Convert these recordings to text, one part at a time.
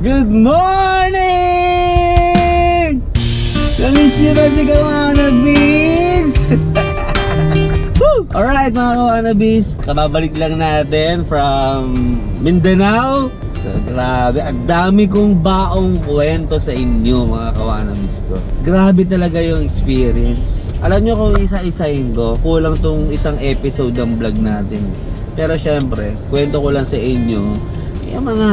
Good morning! Namiss nyo ba si Kawanabis? Alright mga Kawanabis, kababalik lang natin from Mindanao. So, grabe, ang dami kong baong kwento sa inyo mga Kawanabis ko. Grabe talaga yung experience. Alam nyo kung isa-isahin ko, kulang tong isang episode ng vlog natin. Pero syempre, kwento ko lang sa inyo yung mga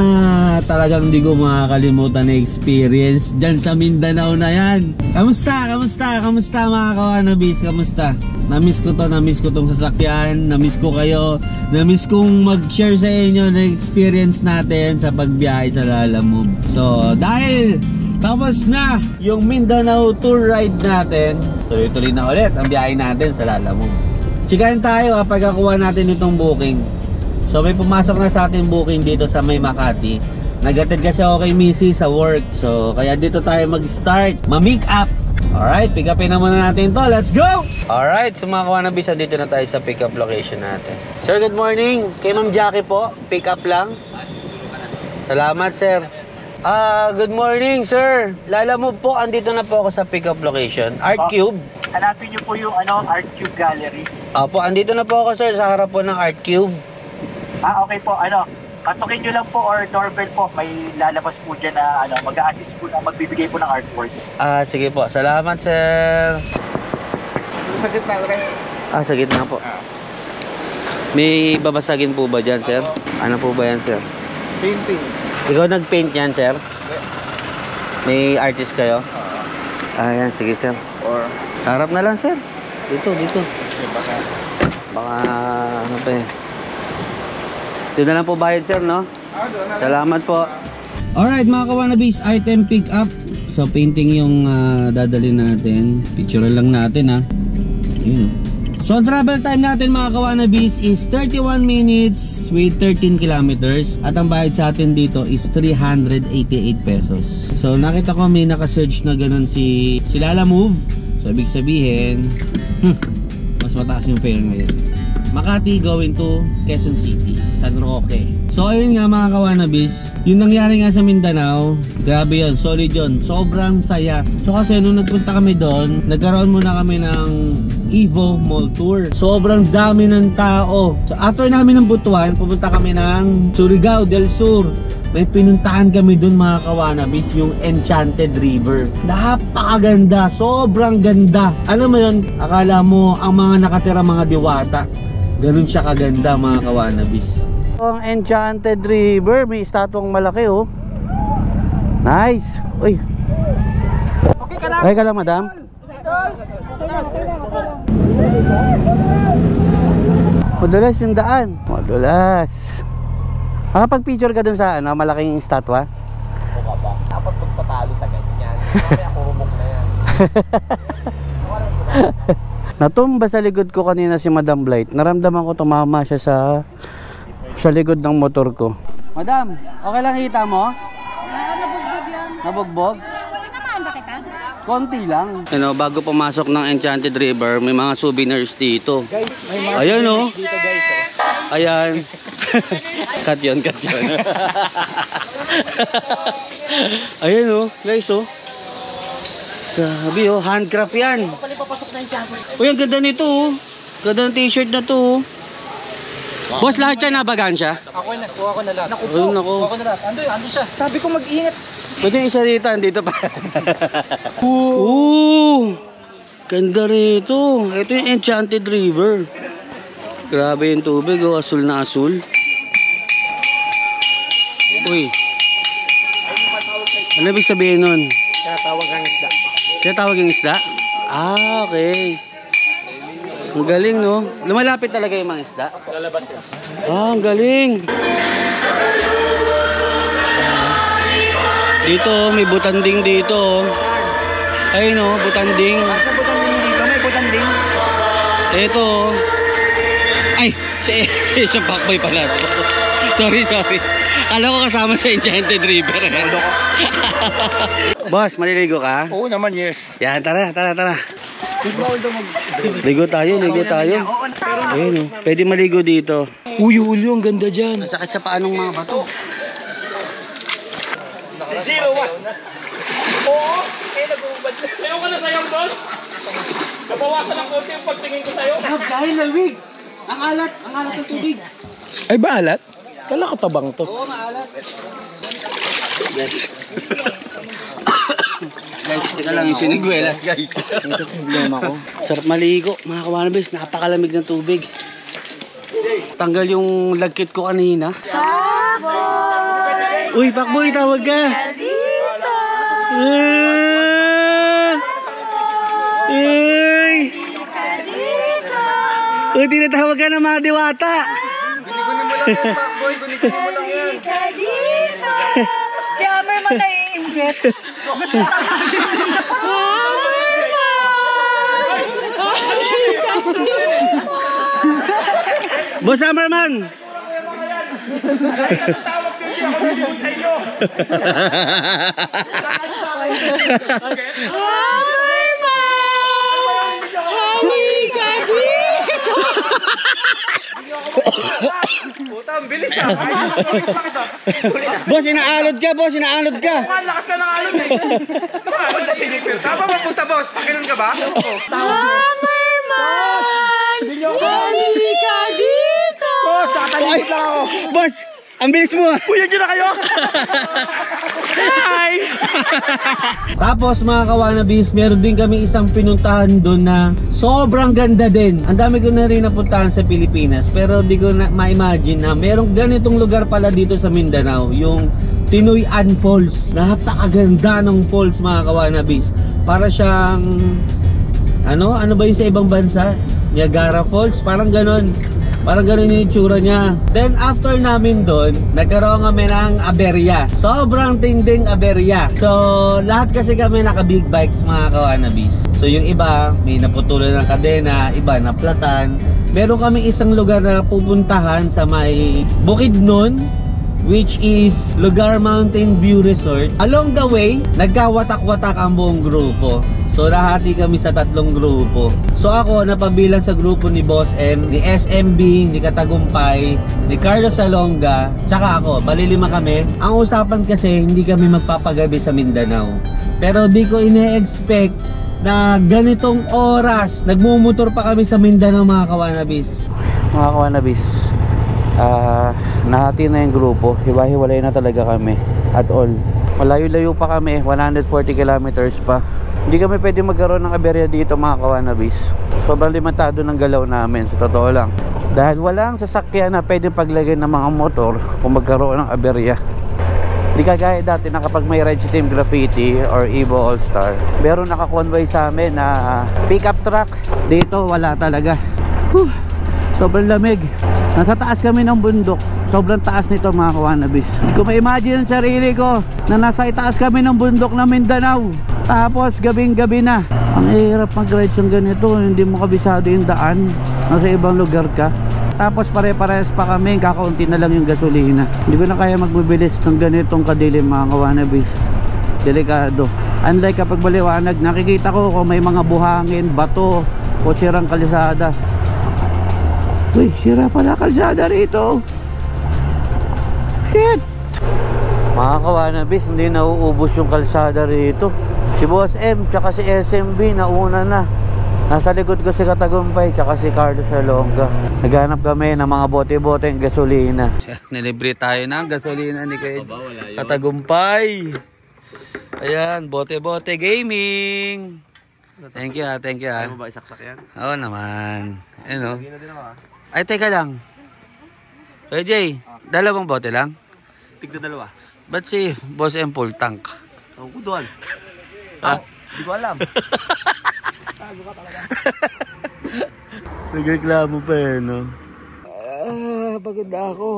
talagang hindi ko makakalimutan na experience dyan sa Mindanao na yan. Kamusta? Kamusta mga Kawanabis? Kamusta? Namiss ko tong sasakyan, namiss ko kayo, namiss kong mag-share sa inyo na experience natin sa pagbiyahe sa Lalamove. So, dahil tapos na yung Mindanao tour ride natin, tuloy-tuloy na ulit ang biyahe natin sa Lalamove. Chikahin tayo pagkakuha natin itong booking. So may pumasok na sa ating booking dito sa May Makati. Nag-attend kasi ako kay Missy sa work. So kaya dito tayo mag-start, ma-make up. Alright, pick upin na muna natin to. Let's go! Alright, so mga Kawanabis, dito na tayo sa pick up location natin. Sir, good morning. Kay Ma'am Jackie po, pick up lang. Salamat sir. Good morning sir. Lalamove po, andito na po ako sa pick up location. Art Cube. Hanapin niyo po yung Art Cube Gallery. Opo, andito na po ako sir sa harap po ng Art Cube. Okay po, patukin nyo lang po or doorbell po, may lalabas po dyan na mag-a-assist po na magbibigay po ng artwork. Sige po, salamat sir. Sa gitna, okay? Sa gitna po. May babasagin po ba dyan sir? Ano po ba yan sir? Painting. Ikaw nag-paint yan sir? May artist kayo? Yan, sige sir. Or? Harap na lang sir. Dito. Baka ano pa eh. Doon na lang po bayad sir, no? Salamat po. Alright mga Kawanabis, item pick up. So painting yung dadalhin natin. Picture lang natin ha. Yun. So ang travel time natin mga Kawanabis is 31 minutes with 13 kilometers. At ang bayad sa atin dito is 388 pesos. So nakita ko may naka-search na ganun si Lalamove. So ibig sabihin mas mataas yung fare ngayon. Makati going to Quezon City, San Roque. So ayun nga mga Kawanabis, yung nangyari nga sa Mindanao, grabe yun, solid yun, sobrang saya. So kasi nung nagpunta kami doon, nagkaroon muna kami ng Evo Mall Tour. Sobrang dami ng tao. So after namin ng Butuan, pupunta kami ng Surigao del Sur. May pinuntahan kami dun mga Kawanabis, yung Enchanted River. Napakaganda, sobrang ganda. Alam mo yun, akala mo ang mga nakatira mga diwata. Ganun siya kaganda mga Kawanabis. Ang Enchanted River, may estatwang malaki oh. Nice. Uy. Okay ka lang madam? Madulas yung daan. Madulas. Makapag-picture ka dun sa malaking estatwa? Mukha ba? Dapat magpatalo sa ganyan. Mamaya kurumok na yan. Natumba sa likod ko kanina si Madam Blight. Naramdaman ko tumama siya sa likod ng motor ko. Madam, okay lang hita mo? Nabugbog lang. Nabugbog? Wala naman ba kita? Konti lang. Bago pumasok ng Enchanted River, may mga souvenirs dito. Guys, may mga ayan oh. dito guys oh. Ayan. Cut yun. Ayan oh, guys oh. Grabe oh, handcraft yan. Uy, ang ganda nito oh. Ganda ng t-shirt na to oh. Boss, lahat yan nabagan siya? Kuha ko na lahat. Naku po, kuha ko na lahat. Ando siya. Sabi ko mag-ingat. Pwede yung isa dito, andito pa. Ooh, ganda rito. Ito yung Enchanted River. Grabe yung tubig oh, asul na asul. Uy, ano ibig sabihin nun? Tinatawag ang isda. Tinatawag yung isda? Okay. Ang galing no? Lumalapit talaga yung mga isda? Lalabas yan. Ang galing. Dito, may butanding dito. Ayun no, butanding. Basta butanding dito, may butanding. Ito. Ay, siya pakboy pala. Sorry. Kala ko kasama sa Enchanted River. Boss, maliligo ka? Oo naman, yes. Yan, tara. Ligo tayo. Ayun, pwede maligo dito. Uy, ang ganda dyan. Sakit sa paanong mga bato. Oo, eh nag-uubad na. Sayaw ka na sayaw doon? Nabawasan ng konti yung pagtingin ko sa'yo. Dahil lamig. Ang alat ng tubig. Ay ba alat? Kala ko tabang to. Oo, maalat. Guys. Guys, teka lang yung siniguelas, guys. Ito problema ko. Sarap maligo, mga kawanabis. Napakalamig ng tubig. Tanggal yung lagkit ko kanina. Uy, Pakboy, tawag ka. Uy, tinatawag ka ng mga diwata. Guni-guni mo lang yan, Pakboy. Guni-guni mo lang yan. Si Amber mo naiingit. Boss Hammerman! Puta, ang bilis ah. Boss, inaalod ka, boss, inaalod ka. Ang lakas ka ng alon eh. Nakaalod na pinipil. Tama ba punta, boss? Pakilan ka ba? Halika dito! Boss, tatalikod lang ako. Boss, ang bilis mo. Uy, nandiyan na kayo. Hi! Tapos mga kawanabis, meron din kami isang pinuntahan doon na sobrang ganda din. Ang dami ko na rin napuntahan sa Pilipinas, pero di ko na ma-imagine na merong ganitong lugar pala dito sa Mindanao, yung Tinoyan Falls. Napakaganda ng falls mga kawanabis. Para siyang ano ba yung sa ibang bansa? Niagara Falls, parang ganon. Parang ganun yung itsura niya. Then after namin doon, nagkaroon kami ng aberya. Sobrang tinding aberya. So lahat kasi kami naka big bikes mga kawanabis. So yung iba may naputulan ng kadena, iba naplatan. Meron kami isang lugar na pupuntahan sa may Bukidnon, which is Lugar Mountain View Resort. Along the way, nagkawatak-watak ang buong grupo. So nahati kami sa 3 grupo. So ako napabilang sa grupo ni Boss M, ni SMB, ni Katagumpay, ni Carlos Salonga, tsaka ako. Bali 5 kami. Ang usapan kasi hindi kami magpapagabi sa Mindanao. Pero di ko ine-expect na ganitong oras nagmumotor pa kami sa Mindanao mga kawanabis. Mga kawanabis, nahati na yung grupo. Hiwa-hiwalay na talaga kami at all. Malayo-layo pa kami, 140 kilometers pa. Hindi kami pwede magkaroon ng aberya dito mga kawanabis. Sobrang limitado ng galaw namin, sa totoo lang. Dahil walang sasakyan na pwede paglagay ng mga motor kung magkaroon ng aberya. Hindi kagaya dati na kapag may ride si Team Graffiti or Evo All-Star, meron naka-convoy sa amin na pick-up truck. Dito wala talaga. Sobrang lamig. Nasa taas kami ng bundok. Sobrang taas nito mga kawanabis. Hindi ko ma-imagine ang sarili ko na nasa itaas kami ng bundok na Mindanao. Tapos gabing-gabi na. Ang hirap mag-ride yung ganito. Hindi mo kabisado yung daan. Nasa ibang lugar ka. Tapos pare-pares pa kami. Kakaunti na lang yung gasolina. Hindi ko na kaya magbibilis ng ganitong kadilim mga kawanabis. Delikado. Unlike kapag maliwanag, nakikita ko kung may mga buhangin, bato o sirang kalisada. Uy, sira pala kalsada rito. Shit! Mga kawanabis, hindi nauubos yung kalsada rito. Si Boss M tsaka si SMB nauna na. Nasa likod ko si Katagumpay tsaka si Carlos Salonga. Naghanap kami ng mga bote-bote ng gasolina. Nilibre tayo ng gasolina ni Katagumpay. Ayan, bote-bote gaming. Thank you ha, thank you ha. Ano ba isaksak yan? Oo naman. Ano? Ay, teka lang. Hey Jay, dalawang bote lang? Tigda 2. Ba't si Boss M full tank? Ako ko doon. Ha? Hindi ko alam. Tago ka talaga. Nagreklamo pa eh, no? Pagod na ako.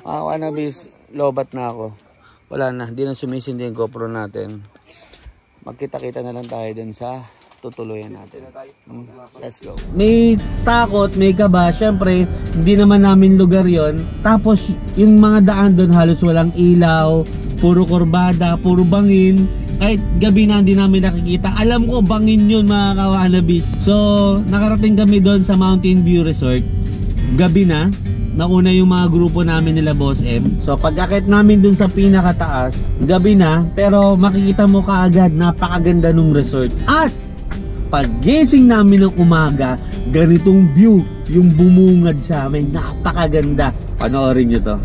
Mga wanabis, lobat na ako. Wala na, hindi na sumisindi yung GoPro natin. Magkita-kita na lang tayo dun sa tutuloyan natin. Let's go. May takot, may kaba. Siyempre, hindi naman namin lugar yon. Tapos, yung mga daan doon halos walang ilaw, puro kurbada, puro bangin. Kahit gabi na hindi namin nakikita. Alam ko, bangin yun mga kawanabis. So, nakarating kami doon sa Mountain View Resort. Gabi na. nauna yung mga grupo namin nila Boss M. So pag-akit namin dun sa pinakataas, gabi na, pero makikita mo kaagad napakaganda nung resort. At paggising namin ng umaga, ganitong view yung bumungad sa amin. Napakaganda. Panoorin nyo to.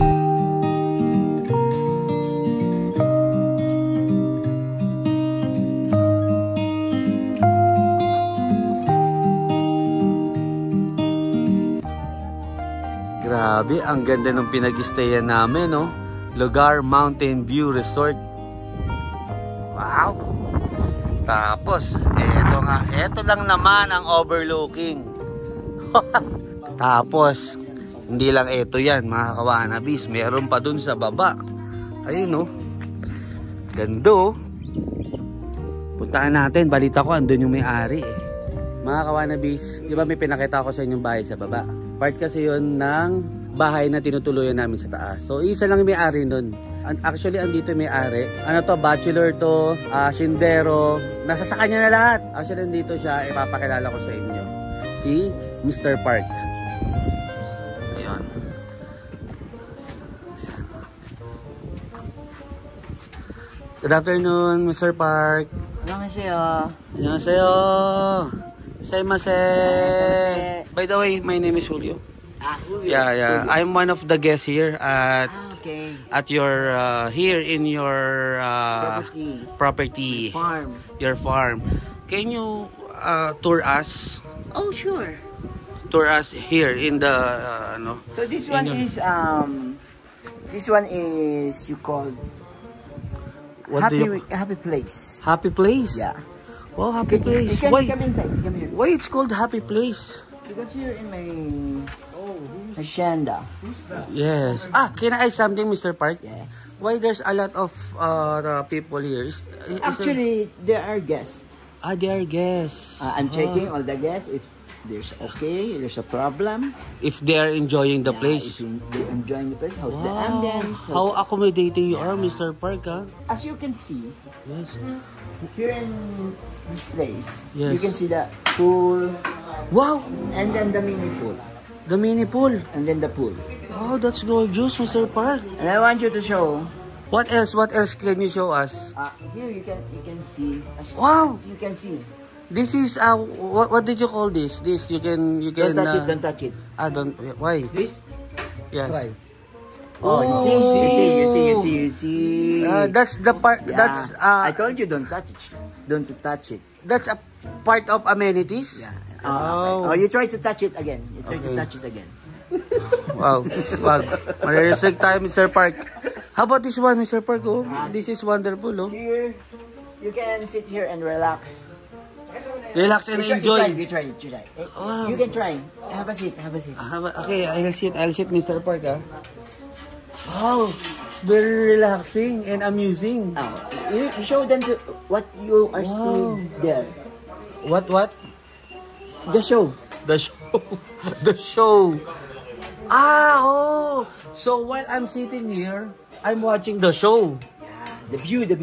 Grabe, ang ganda ng pinag-stayan namin, no? Lugar Mountain View Resort. Wow! Tapos, eto lang naman ang overlooking. Tapos, hindi lang eto yan, mga kawanabis. Meron pa dun sa baba. Ayun, no? Gando. Puntahan natin, balita ko, andun yung may-ari, eh. Mga kawanabis, di ba may pinakita ko sa inyong bahay sa baba? Part kasi yun ng bahay na tinutuluyan namin sa taas. So, isa lang may-ari nun. Actually, andito may-ari. Ano to? Bachelor to, shindero. Nasa sa kanya na lahat. Actually, andito siya. Ipapakilala ko sa inyo. Si Mr. Park. Ayan. Good afternoon, Mr. Park. 안녕하세요. 안녕하세요. Saimase. By the way, my name is Julio. Julio. Yeah. I'm one of the guests here at Okay. at your here in your property, Farm. your farm. Can you tour us? Oh, sure. Tour us here in the So this one is you call What do you- happy place. Happy Place? Yeah. Wow, Happy You Place. can Why? come inside. Come here. Why it's called Happy Place? Because you're in my hacienda. Yes. Can I ask something, Mr. Park? Yes. Why there's a lot of people here? Actually, there are guests. They are guests. I'm checking all the guests. If there's a problem. If they are enjoying the Yeah, place. If you're enjoying the place, how's the Wow. ambience? How accommodating you are, Mr. Park, ha? As you can see, Yes. here in this place, Yes. you can see the pool, Wow! and then the mini pool, The mini pool. and then the pool. Wow, that's gorgeous, Mr. Park. And I want you to show. What else? What else can you show us? Here you can see. Wow. As you can see. This is what did you call this? This you can Don't touch it. Don't touch it. don't why? This. Yes. Try. Oh, you see. That's the part. Yeah. That's I told you don't touch it. Don't touch it. that's a part of amenities. Yeah. Oh. Oh, you try to touch it again. You try to Okay. touch it again. Wow. Wag. Marirestrict tayo, Mr. Park. How about this one, Mr. Park? Oh, this is wonderful, oh. Here, you can sit here and relax. Relax and enjoy. You try. Wow. You can try. Have a seat. Okay, I'll sit, Mr. Park, ah. Wow, it's very relaxing and amusing. You show them what you are seeing there. What? The show. The show. The show. Oh. So while I'm sitting here, I'm watching the show. The view. The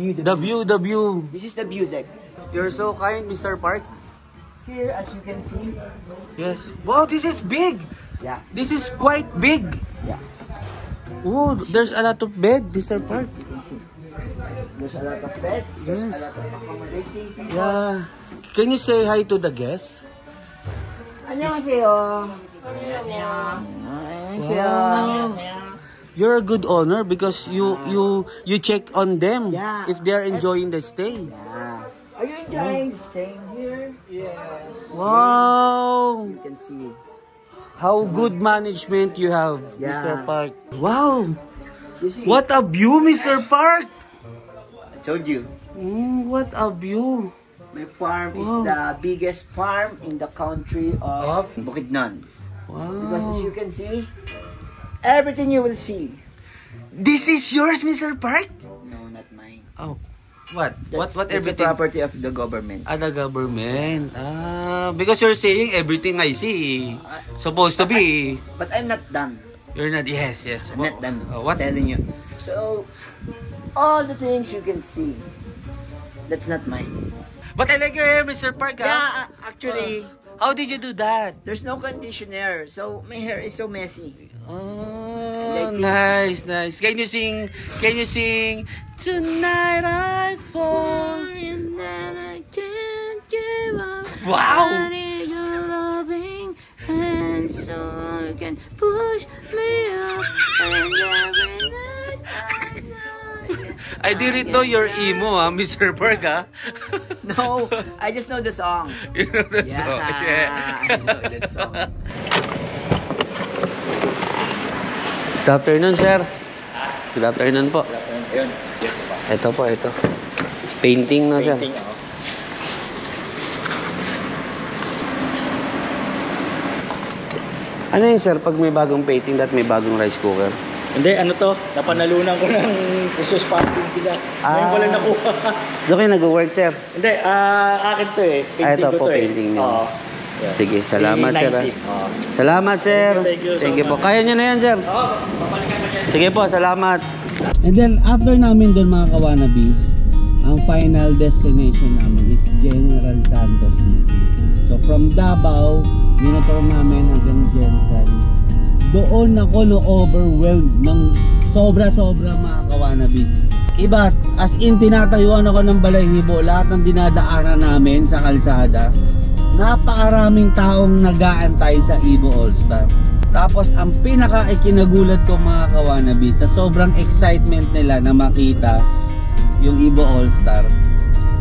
view. This is the view deck. You're so kind, Mr. Park. Here, as you can see. Yes. Wow, this is big. Yeah. This is quite big. Yeah. Oh, there's a lot of bed, Mr. Park. You can see. There's a lot of bed. There's Yes. a lot of accommodating people. Yeah. Can you say hi to the guests? 안녕하세요. You're a good owner because you check on them Yeah. if they are enjoying the stay. Yeah. Are you enjoying staying here? Yes. Wow! You can see. How good management you have, Yeah. Mr. Park. Wow! You see. What a view, Mr. Park! I told you. What a view! My farm is Wow. the biggest farm in the country of Bukidnon. Because as Wow! you can see, everything you will see. This is yours, Mr. Park? No, not mine. Oh, what? That's What the everything? property of the government. The government. Because you're saying everything I see supposed to be. But I'm not done. You're not. Yes. I'm not done. What's telling you. So, all the things you can see, that's not mine. But I like your hair, Mr. Park. Yeah, actually, How did you do that? there's no conditioner, so my hair is so messy. Oh, nice, nice. Can you sing Tonight I Fall And then I can't give up. Wow! I need your loving hand so you can push me up. And every night I tell you. I didn't know you're emo, Mr. Berg, ha? No, I just know the song. You know the song. Yeah. I know the song. Good afternoon, sir. Good afternoon po. Ayun. Ito po, ito. Painting na, sir. Ano yun, sir? Pag may bagong painting at may bagong rice cooker? Hindi, ano to? Napanalunan ko ng Christmas party nila. Ngayon ko lang nakuha. Doon kayo nag-work, sir? Hindi, akin to eh. Painting Ito ko po, to painting eh. niyo. Oo. Sige, salamat, sir. P90. Salamat, sir. Thank you so Thank you po. much. Kaya nyo na yan, sir. Oo, papalikan ko yan. Sige po, salamat. And then, after namin doon mga kawanabis, ang final destination namin is General Santos City. So, from Davao, minotoro namin hanggang Jensen. Doon ako no-overwhelmed ng sobra-sobra mga kawanabis. Iba, as in tinatayuan ako ng balahibo, lahat ng dinadaanan namin sa kalsada. Napakaraming taong nag-aantay sa Evo All-Star. Tapos ang pinaka-ikinagulat ko mga kawanabis, sa sobrang excitement nila na makita yung Evo All-Star,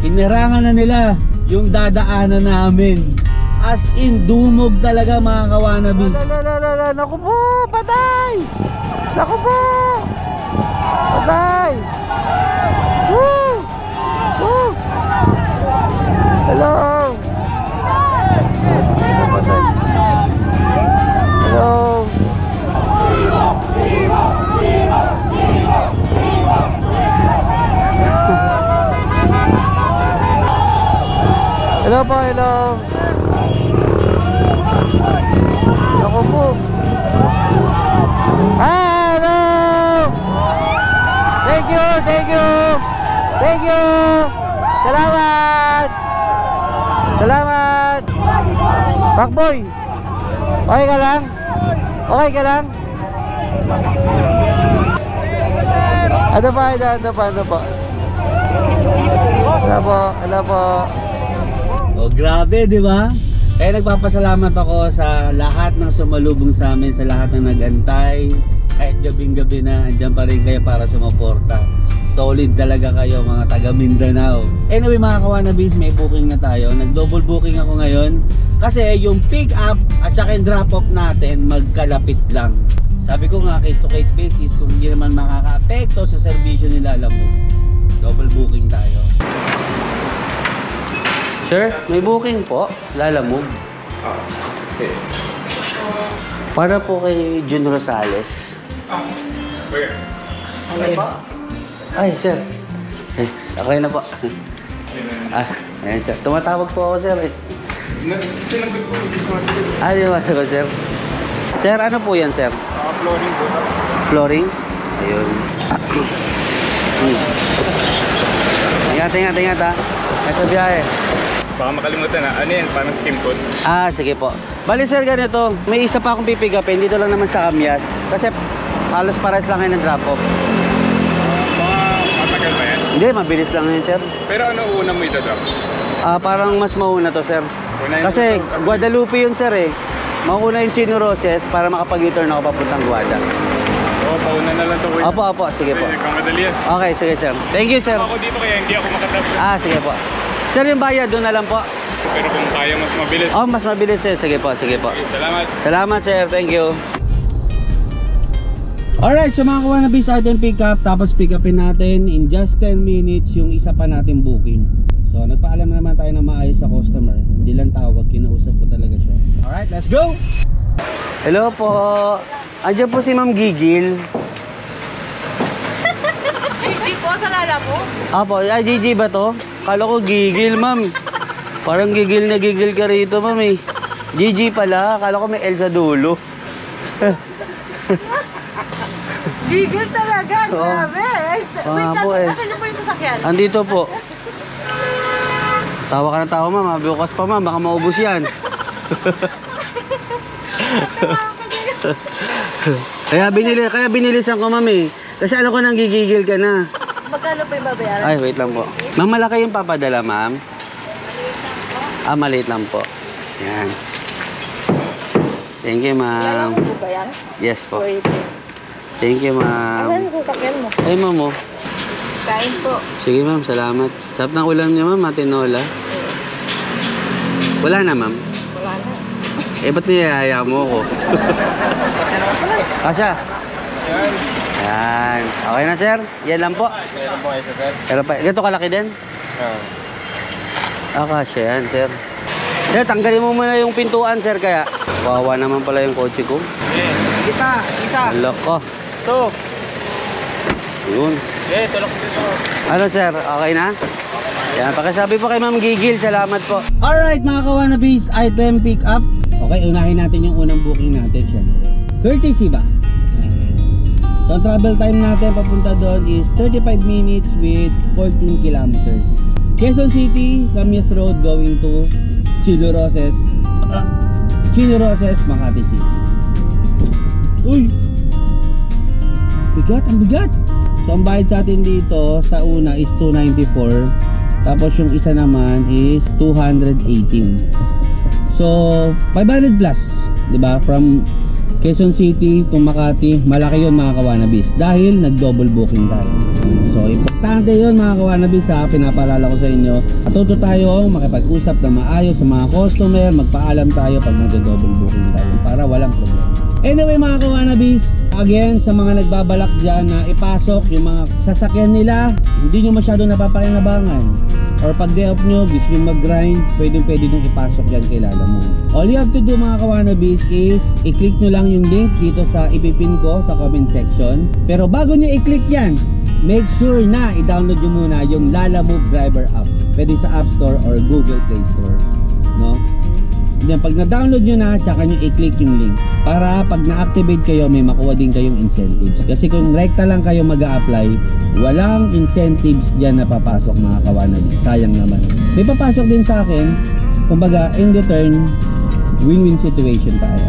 hinirangan na nila yung dadaanan namin. As in, dumog talaga mga kawanabis. Naku po, patay! Naku po! Patay! Woo! Woo! Hello! Patay. Hello! Hello po, hello! Ako po! Hello! Thank you! Thank you! Thank you! Salamat! Salamat! Pakboy! Okay ka lang? Okay ka lang? Ano pa? Ano pa? Ano po? Hello po, hello po. Oh, grabe, di ba? Kaya nagpapasalamat ako sa lahat ng sumalubong sa amin, sa lahat ng nagantay. Kahit gabing-gabi na, andyan pa rin kayo para sumuporta. Solid talaga kayo mga taga Mindanao. Anyway mga kawanabis, may booking na tayo. Nag-double booking ako ngayon kasi yung pick up at saka yung drop off natin magkalapit lang. Sabi ko nga, case to case basis, kung hindi naman makaka-apekto sa serbisyo nila, alam mo, double booking tayo. Sir, may booking po, Lalamove. Okay. Para po kay Jun Rosales. Okay. Okay ba? Ay, sir. Okay na po. Ayan, sir. Tumatawag po ako, sir. Sinagot ko. Di ba, sir? Sir, ano po yan, sir? Flooring po. Flooring? Ayun. Ingat ha. Ito biyahe. Baka makalimutan na. Ano yan? Parang skim code. Sige po. Bali, sir, ganito. May isa pa akong pipigapin. Dito lang naman sa Kamyas. Kasi halos pares lang kayo ng drop-off. Baka matagal ba yan? Hindi, mabilis lang yun, sir. Pero ano una mo itadrop? Parang mas mauna to, sir. Kasi Guadalupe yun, sir, eh. Mauna yung Chino Roses para makapag-U-turn ako papuntang Guada. Oo, pauna na lang ito. Opo, sige po. Kamadali yan. Okay, sige, sir. Thank you, sir. Ako dito kaya hindi ako makadrop. Sige po. Sir, yung bayad doon na lang po. Pero kung kaya mas mabilis. Mas mabilis, sir. Sige po. Okay, salamat. Salamat, sir. Thank you. Alright, so mga kawanabis, atin pick up. Tapos pick upin natin in just 10 minutes yung isa pa natin booking. So, nagpaalam naman tayo na maayos sa customer. Hindi lang tawag, kinausap ko talaga siya. Alright, let's go! Hello po. Andiyan po si Ma'am Gigil. Gigi po, salala mo? Apo, Gigi ba to? Kala ko Gigil, ma'am. Parang gigil na gigil ka rito, ma'am eh. Gigi pala, kala ko may L sa dulo. Gigil talaga, Oo. grabe. Wait, po eh. nasan niyo po yung sasakyan? Andito po. Tawa ka na tawa, ma'am. Bukas pa, ma'am. Baka maubos yan. kaya binilisan ko, ma'am eh. Kasi alam ko nang gigigil ka na. Magkano pa yung babayaran? Ay, wait lang po. Ma'am, malaki yung papadala, ma'am? Ah, maliit lang po. Yan. Thank you, ma'am. Ano ba yan? Yes po. Wait. Thank you, ma'am. Asan yung sasakyan mo? Ay, ma'am, oh. Kain po. Sige, ma'am, salamat. Sarap ng ulam niyo, ma'am, matinola. Wala na, ma'am. Wala na. Eh, ba't niyayaya mo ako? Kasha. Yan. Okay na, sir? Yan lang po. Meron po kayo, sir? Pero pa, ganito kalaki din? Ah, kasha yan, sir. Sir, tanggalin mo muna yung pintuan, sir, kaya. Wawa naman pala yung kotse ko. Isa. Loko. Ito. Yun. Tulok dito. Ano, sir? Okay na? Yan, pakisabi po kay Ma'am Gigil. Salamat po. Alright, mga kawanabis, item pick up. Okay, unahin natin yung unang booking natin, syempre. Courtesy ba? So, ang travel time natin papunta doon is 35 minutes with 14 kilometers. Quezon City, Camias Road going to Chino Roses, Makati City. Uy! Bigat, ang bigat! So, ang bayad sa atin dito sa una is 294. Tapos yung isa naman is 218. So, 500 plus, 'di ba? From Quezon City to Makati, malaki 'yon mga kawanabis dahil nag-double booking tayo. So, importante 'yon mga kawanabis, ha, pinapaalala ko sa inyo. Matuto tayo makipag-usap na maayos sa mga customer, magpaalam tayo pag nag-double booking tayo para walang problema. Anyway mga kawanabis, again sa mga nagbabalak dyan na ipasok yung mga sasakyan nila, hindi nyo masyado napapakinabangan, or pag day off nyo, gusto nyo mag-grind, pwede nyo ipasok yan kay Lalamove. All you have to do mga kawanabis is i-click nyo lang yung link dito sa ipipin ko sa comment section. Pero bago nyo i-click yan, make sure na i-download nyo muna yung Lalamove driver app. Pwede sa App Store or Google Play Store, no? Then pag na-download nyo na, tsaka nyo i-click yung link para pag na-activate kayo, may makuha din kayong incentives. Kasi kung rekta lang kayo mag-a-apply, walang incentives dyan na papasok mga kawanabis. Sayang naman. May papasok din sa akin, kumbaga in return, win-win situation tayo.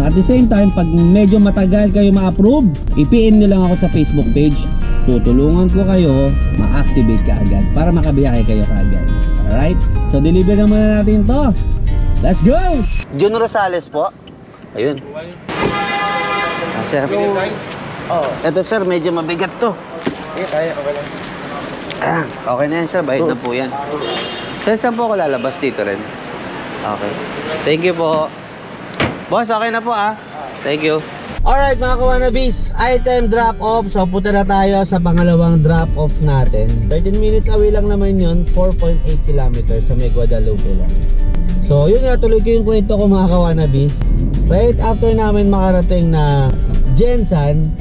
At the same time, pag medyo matagal kayo ma-approve, i-PM nyo lang ako sa Facebook page. Tutulungan ko kayo ma-activate ka agad para makabiyahe kayo kaagad. Alright? So deliver naman na natin to. Let's go! Jun Rosales po. Ayun. Sir. Oh. Ito sir, medyo mabigat to. Kaya, okay lang. Okay na yan sir, bayad na po yan. Sir, saan po ako lalabas dito rin? Okay. Thank you po. Boss, okay na po Thank you. Alright mga kawanabis, item drop off. So punta na tayo sa pangalawang drop off natin. 13 minutes away lang naman yun, 4.8 kilometers sa May Guadalupe lang. So yun nga, tuloy ko yung kwento ko mga kawanabis. Right after namin makarating na Jensan,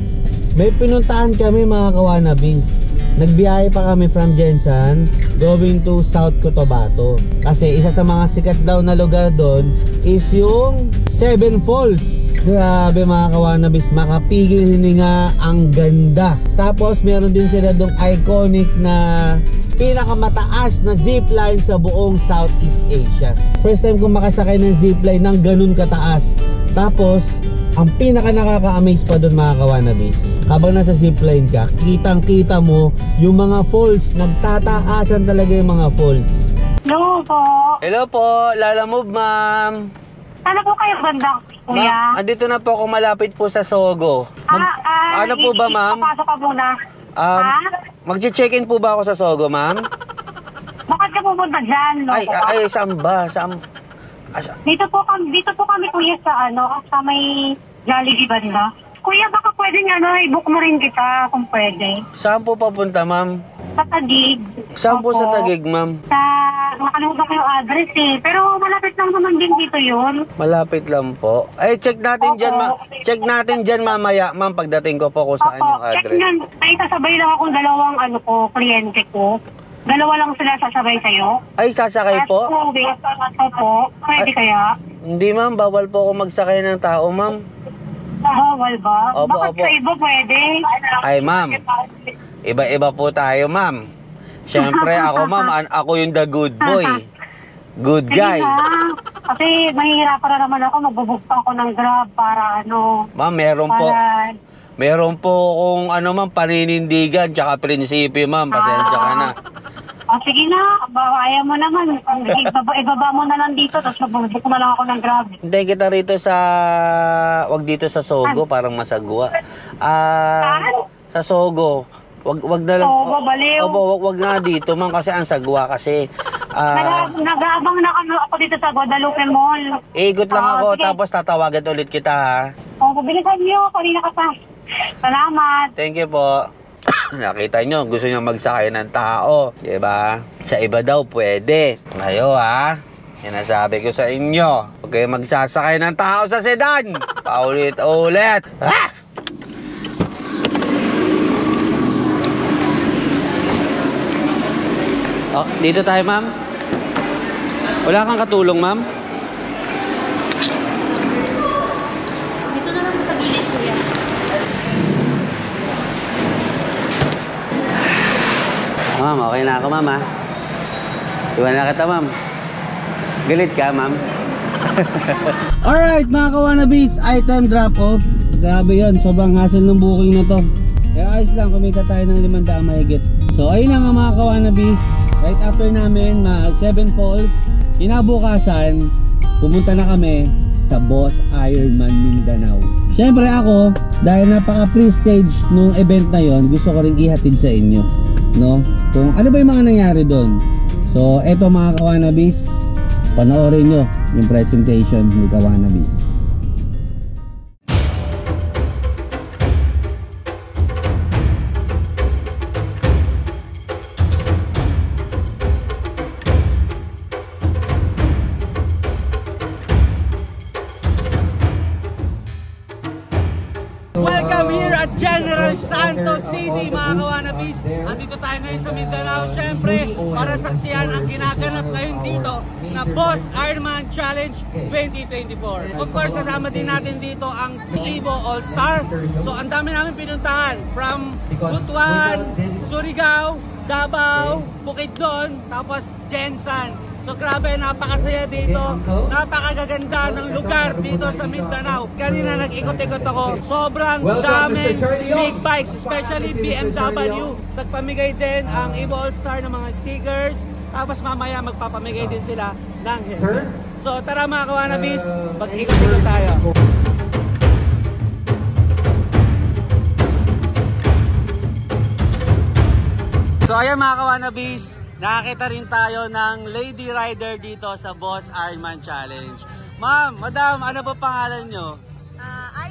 may pinuntahan kami mga kawanabis. Nagbiyahe pa kami from Jensan going to South Cotabato. Kasi isa sa mga sikat daw na lugar doon is yung Seven Falls. Grabe mga kawanabis, makapigil hininga, ang ganda. Tapos meron din sila dong iconic na pinakamataas na zipline sa buong Southeast Asia. First time kong makasakay ng zipline ng ganun kataas. Tapos ang pinaka nakaka-amaze pa doon mga kawanabis, habang nasa zipline ka, kitang kita mo yung mga falls. Nagtataasan talaga yung mga falls. Hello po. Hello po, Lalamove ma'am. Sana po kayo banda, kuya? Ma'am, andito na po ako, malapit po sa Sogo. Ano po ba ma'am? Papasok ka muna. Mag-check-in po ba ako sa Sogo ma'am? Bakit ka pupunta dyan? Ay, saan ba? Dito po kami kuya sa sa may Jollibee banda. Kuya, baka pwede i-book mo rin kita kung pwede. Saan po papunta ma'am? Sa Taguig. Saan po sa Taguig ma'am? Nakalimutan ko yung address pero malapit lang naman din dito yun. Malapit lang po. Ay, check natin dyan mamaya ma'am pagdating ko po kung saan yung address. Check nyan. Ay, sasabay lang akong dalawang kliyente ko. Dalawa lang sila sasabay sa'yo. Ay, sasakay po? Opo. Pwede kaya? Hindi ma'am, bawal po ako magsakay ng tao ma'am. Bawal ba? Opo, Bakit sa iba pwede? Ay ma'am, iba-iba po tayo ma'am. Siyempre ako ma'am, ako yung the good boy. Good guy. Sige na. Kasi mahihirapan na naman ako. Magbubuk pa ako ng Grab para ano. Ma'am, meron po kung ano ma'am, paninindigan tsaka prinsipyo ma'am. Pasensya ka na. Sige na. Ayaw mo naman. Ibaba mo na lang dito. Tapos magbubuk na lang ako ng Grab. Hindi kita rito sa... Wag dito sa Sogo, parang masagwa. Sa Sogo. Wag na lang. Sogo, baliw. Opo, wag nga dito ma'am kasi ang sagwa kasi. Nag-aabang na ako dito sa Guadalupe Mall. Ikot lang ako, sige. tapos tatawagan ulit kita ha. Pabilisan niyo. Kanina ka pa. Salamat. Thank you po. Nakita nyo, gusto nyo magsakay ng tao. Diba? Sa iba daw pwede. Ngayon ha, sinasabi ko sa inyo, huwag kayo magsasakay ng tao sa sedan. Paulit-ulit. Ha? Oh, dito tayo ma'am. Wala kang katulong ma'am? Dito na lang sa gilid, kuya. Ma'am, okay na ako ma'am ha. Iwan na kita ma'am. Galit ka ma'am. Alright mga kawanabis, item drop off. Grabe yun, sobrang hassle ng booking na to. Kaya ayos lang, kumita tayo ng 500 mahigit. So ayun na nga mga kawanabis. Right after namin mag 7 Falls, kinabukasan, pumunta na kami sa Boss Ironman Mindanao. Siyempre ako, dahil napaka-pre-stage nung event na yon, gusto ko rin ihatid sa inyo, no? Kung ano ba yung mga nangyari doon. So eto mga kawanabis, panoorin nyo yung presentation ni Kawanabis. Welcome here at General Santos City mga kawanabis. Andito tayo ngayon sa Mindanao syempre para saksiyan ang ginaganap ngayon dito na Boss Ironman Challenge 2024. Of course kasama din natin dito ang Evo All-Star. So ang dami namin pinuntahan from Butuan, Surigao, Davao, Bukidnon, tapos Jensan. So grabe, napakasaya dito, napakagaganda ng lugar dito sa Mindanao. Kanina nag-ikot-ikot ako, sobrang daming big bikes, especially BMW. Nagpamigay din ang Evo All-Star ng mga stickers, tapos mamaya magpapamigay din sila ng helmet. So tara mga kawanabis, mag-ikot-ikot tayo. So ayan mga kawanabis, nakakita rin tayo ng lady rider dito sa Boss Ironman Challenge. Ma'am, madam, ano po pangalan nyo?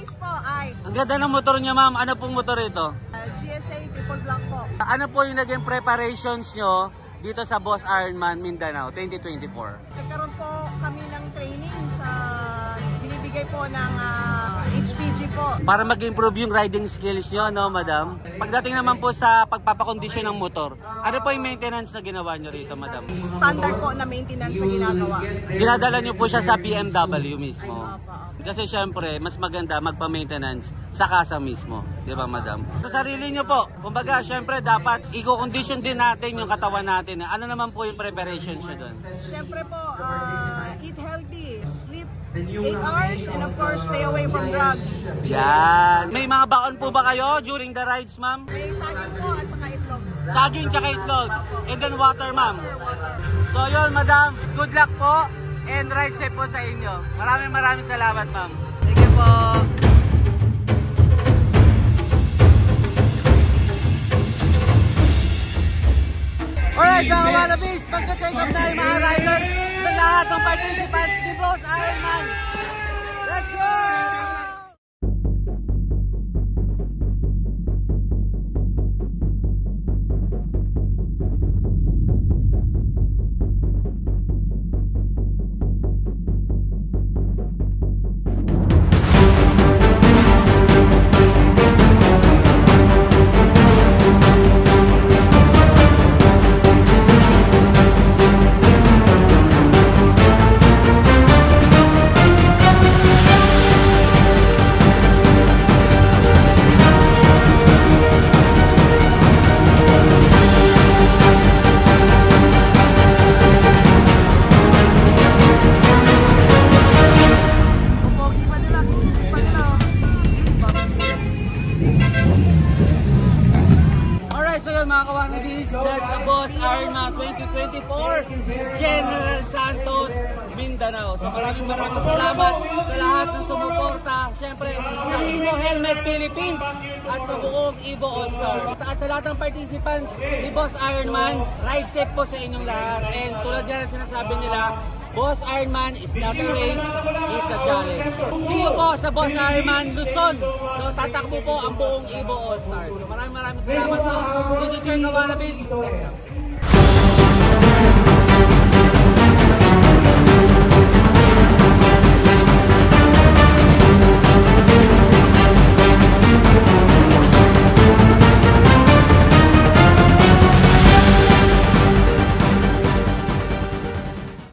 Ice po, Ice. Ang ganda ng motor nyo ma'am, ano pong motor ito? GSA Triple Black po. Ano po yung naging preparations nyo dito sa Boss Ironman Mindanao 2024? Nagkaroon po kami ng training sa binibigay po ng HPG po. Para mag-improve yung riding skills nyo, no madam? Pagdating naman po sa pagpapakondisyon ng motor, ano po yung maintenance na ginawa nyo rito madam? Standard po na maintenance na ginagawa. Ginadala nyo po siya sa BMW mismo. Kasi syempre, mas maganda magpa-maintenance sa kasa mismo. Di ba, madam? Sa sarili nyo po, kumbaga, syempre, dapat i-condition din natin yung katawan natin. Ano naman po yung preparation siya doon? Syempre po, eat healthy, sleep 8 hours, and of course, stay away from drugs. Yan. May mga baon po ba kayo during the rides, ma'am? May saging po at saka itlog. Saging tsaka itlog. And then water, ma'am. So yun, madam, good luck po. And ride safe po sa inyo. Maraming salamat, ma'am. Thank you po. Alright, mga kawanabis, magka-take off na yung mga riders sa lahat ng participants ni Boss Ironman. Let's go! sa Boss Ironman 2024 General Santos, Mindanao. So maraming salamat sa lahat ng sumuporta. Siyempre sa Ibo Helmet Philippines at sa buong Ibo All-Star. At sa lahat ng participants ni Boss Ironman, ride safe po sa inyong lahat. And tulad yan ang sinasabi nila, Boss Ironman is not a race, it's a challenge. See you po sa Boss Ironman Luzon. So, tatakbo po ang buong Ibo All-Stars. So, maraming salamat po. This is your Kawanabis. Let's go.